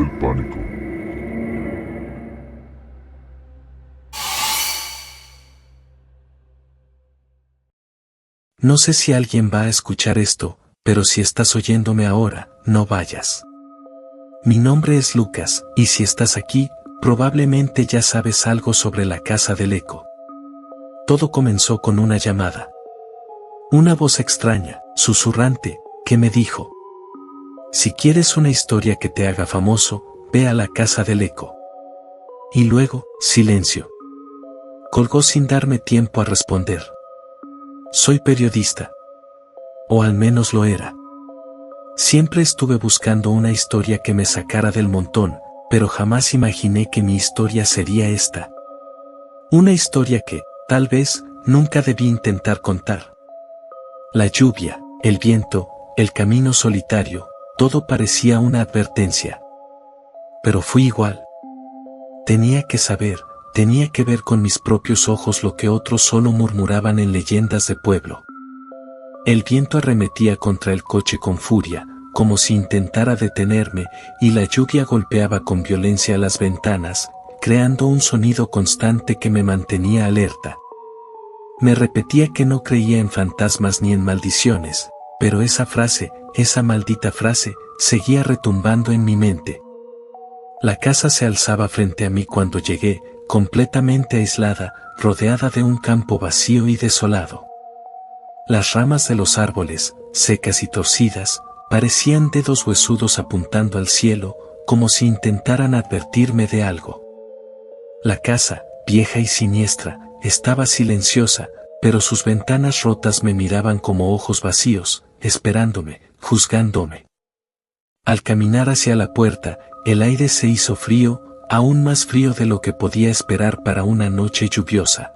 del pánico. No sé si alguien va a escuchar esto, pero si estás oyéndome ahora, no vayas. Mi nombre es Lucas, y si estás aquí, probablemente ya sabes algo sobre la casa del eco. Todo comenzó con una llamada. Una voz extraña, susurrante, que me dijo: si quieres una historia que te haga famoso, ve a la casa del eco. Y luego, silencio. Colgó sin darme tiempo a responder. Soy periodista. O al menos lo era. Siempre estuve buscando una historia que me sacara del montón, pero jamás imaginé que mi historia sería esta. Una historia que, tal vez, nunca debí intentar contar. La lluvia, el viento, el camino solitario, todo parecía una advertencia. Pero fui igual. Tenía que saber, tenía que ver con mis propios ojos lo que otros solo murmuraban en leyendas de pueblo. El viento arremetía contra el coche con furia, como si intentara detenerme, y la lluvia golpeaba con violencia las ventanas, creando un sonido constante que me mantenía alerta. Me repetía que no creía en fantasmas ni en maldiciones, pero esa frase, esa maldita frase, seguía retumbando en mi mente. La casa se alzaba frente a mí cuando llegué, completamente aislada, rodeada de un campo vacío y desolado. Las ramas de los árboles, secas y torcidas, parecían dedos huesudos apuntando al cielo, como si intentaran advertirme de algo. La casa, vieja y siniestra, estaba silenciosa, pero sus ventanas rotas me miraban como ojos vacíos, esperándome, juzgándome. Al caminar hacia la puerta, el aire se hizo frío, aún más frío de lo que podía esperar para una noche lluviosa.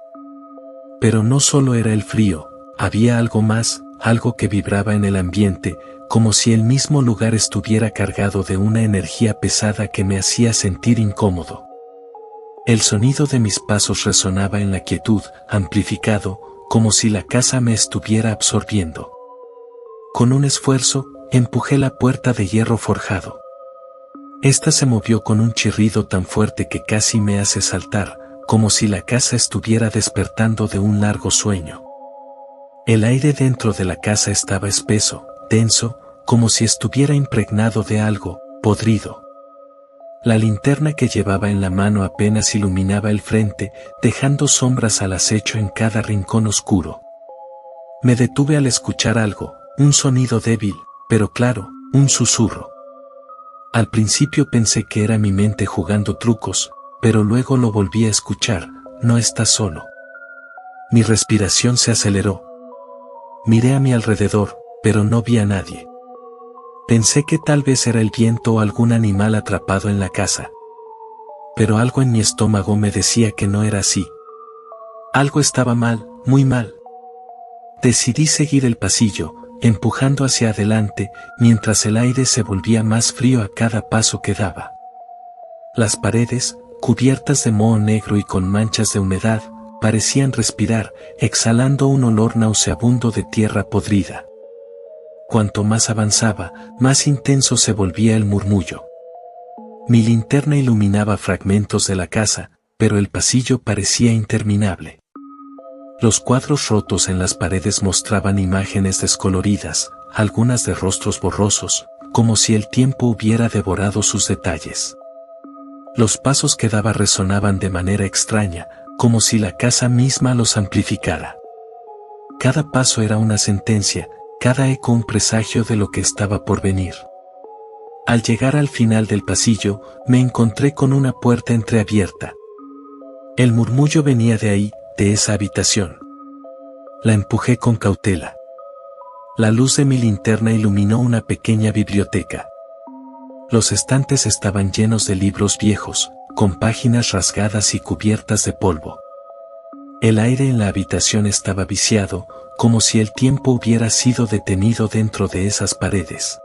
Pero no solo era el frío, había algo más, algo que vibraba en el ambiente, como si el mismo lugar estuviera cargado de una energía pesada que me hacía sentir incómodo. El sonido de mis pasos resonaba en la quietud, amplificado, como si la casa me estuviera absorbiendo. Con un esfuerzo, empujé la puerta de hierro forjado. Esta se movió con un chirrido tan fuerte que casi me hace saltar, como si la casa estuviera despertando de un largo sueño. El aire dentro de la casa estaba espeso, denso, como si estuviera impregnado de algo, podrido. La linterna que llevaba en la mano apenas iluminaba el frente, dejando sombras al acecho en cada rincón oscuro. Me detuve al escuchar algo, un sonido débil, pero claro, un susurro. Al principio pensé que era mi mente jugando trucos, pero luego lo volví a escuchar: no estás solo. Mi respiración se aceleró. Miré a mi alrededor, pero no vi a nadie. Pensé que tal vez era el viento o algún animal atrapado en la casa. Pero algo en mi estómago me decía que no era así. Algo estaba mal, muy mal. Decidí seguir el pasillo, empujando hacia adelante, mientras el aire se volvía más frío a cada paso que daba. Las paredes, cubiertas de moho negro y con manchas de humedad, parecían respirar, exhalando un olor nauseabundo de tierra podrida. Cuanto más avanzaba, más intenso se volvía el murmullo. Mi linterna iluminaba fragmentos de la casa, pero el pasillo parecía interminable. Los cuadros rotos en las paredes mostraban imágenes descoloridas, algunas de rostros borrosos, como si el tiempo hubiera devorado sus detalles. Los pasos que daba resonaban de manera extraña, como si la casa misma los amplificara. Cada paso era una sentencia, cada eco un presagio de lo que estaba por venir. Al llegar al final del pasillo, me encontré con una puerta entreabierta. El murmullo venía de ahí, de esa habitación. La empujé con cautela. La luz de mi linterna iluminó una pequeña biblioteca. Los estantes estaban llenos de libros viejos, con páginas rasgadas y cubiertas de polvo. El aire en la habitación estaba viciado, como si el tiempo hubiera sido detenido dentro de esas paredes.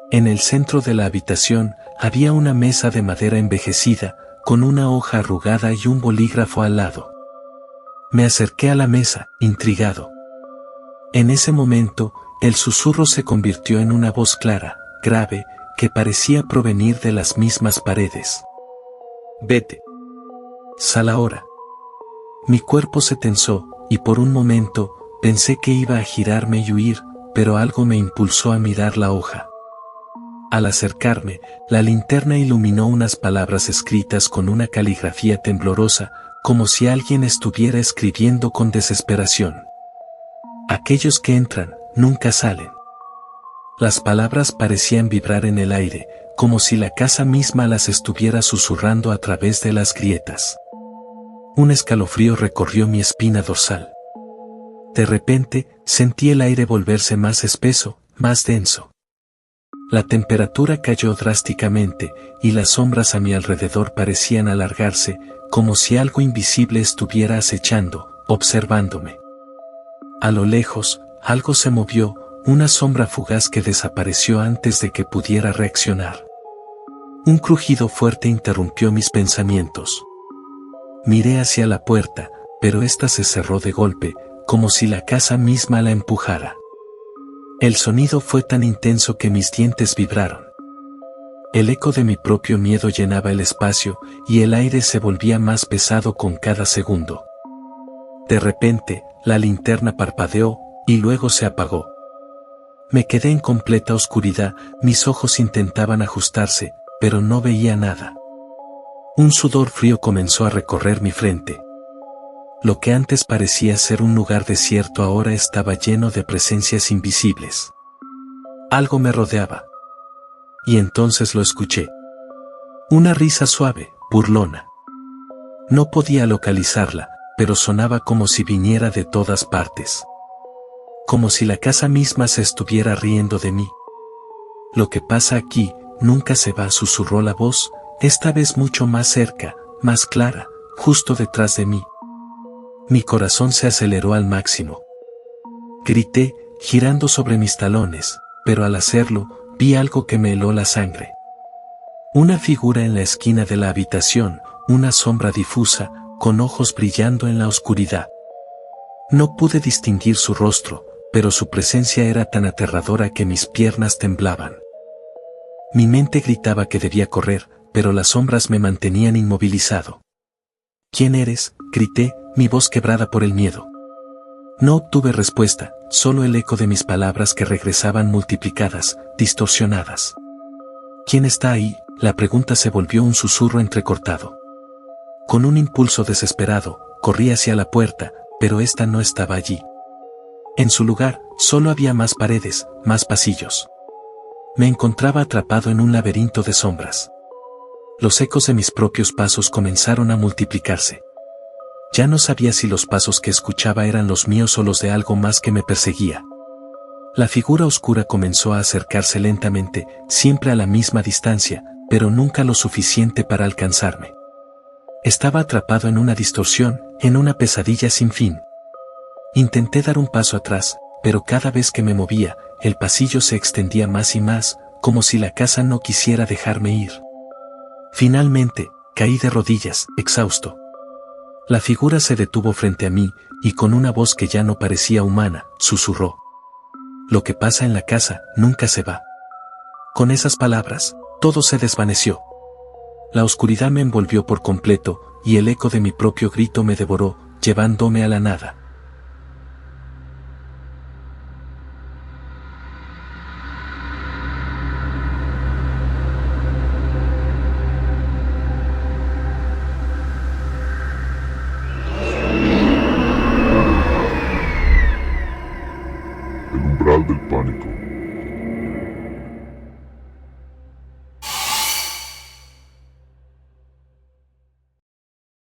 En el centro de la habitación había una mesa de madera envejecida, con una hoja arrugada y un bolígrafo al lado. Me acerqué a la mesa, intrigado. En ese momento, el susurro se convirtió en una voz clara, grave, que parecía provenir de las mismas paredes. Vete. Sal ahora. Mi cuerpo se tensó, y por un momento, pensé que iba a girarme y huir, pero algo me impulsó a mirar la hoja. Al acercarme, la linterna iluminó unas palabras escritas con una caligrafía temblorosa, como si alguien estuviera escribiendo con desesperación. Aquellos que entran, nunca salen. Las palabras parecían vibrar en el aire, como si la casa misma las estuviera susurrando a través de las grietas. Un escalofrío recorrió mi espina dorsal. De repente, sentí el aire volverse más espeso, más denso. La temperatura cayó drásticamente, y las sombras a mi alrededor parecían alargarse, como si algo invisible estuviera acechando, observándome. A lo lejos, algo se movió, una sombra fugaz que desapareció antes de que pudiera reaccionar. Un crujido fuerte interrumpió mis pensamientos. Miré hacia la puerta, pero ésta se cerró de golpe, como si la casa misma la empujara. El sonido fue tan intenso que mis dientes vibraron. El eco de mi propio miedo llenaba el espacio, y el aire se volvía más pesado con cada segundo. De repente, la linterna parpadeó, y luego se apagó. Me quedé en completa oscuridad, mis ojos intentaban ajustarse, pero no veía nada. Un sudor frío comenzó a recorrer mi frente. Lo que antes parecía ser un lugar desierto ahora estaba lleno de presencias invisibles. Algo me rodeaba. Y entonces lo escuché. Una risa suave, burlona. No podía localizarla, pero sonaba como si viniera de todas partes. Como si la casa misma se estuviera riendo de mí. Lo que pasa aquí, nunca se va, susurró la voz, esta vez mucho más cerca, más clara, justo detrás de mí. Mi corazón se aceleró al máximo. Grité, girando sobre mis talones, pero al hacerlo, vi algo que me heló la sangre. Una figura en la esquina de la habitación, una sombra difusa, con ojos brillando en la oscuridad. No pude distinguir su rostro, pero su presencia era tan aterradora que mis piernas temblaban. Mi mente gritaba que debía correr, pero las sombras me mantenían inmovilizado. ¿Quién eres?, grité, mi voz quebrada por el miedo. No obtuve respuesta, solo el eco de mis palabras que regresaban multiplicadas, distorsionadas. ¿Quién está ahí?, la pregunta se volvió un susurro entrecortado. Con un impulso desesperado, corrí hacia la puerta, pero ésta no estaba allí. En su lugar, solo había más paredes, más pasillos. Me encontraba atrapado en un laberinto de sombras. Los ecos de mis propios pasos comenzaron a multiplicarse. Ya no sabía si los pasos que escuchaba eran los míos o los de algo más que me perseguía. La figura oscura comenzó a acercarse lentamente, siempre a la misma distancia, pero nunca lo suficiente para alcanzarme. Estaba atrapado en una distorsión, en una pesadilla sin fin. Intenté dar un paso atrás, pero cada vez que me movía, el pasillo se extendía más y más, como si la casa no quisiera dejarme ir. Finalmente, caí de rodillas, exhausto. La figura se detuvo frente a mí, y con una voz que ya no parecía humana, susurró. Lo que pasa en la casa, nunca se va. Con esas palabras, todo se desvaneció. La oscuridad me envolvió por completo, y el eco de mi propio grito me devoró, llevándome a la nada. El umbral del pánico.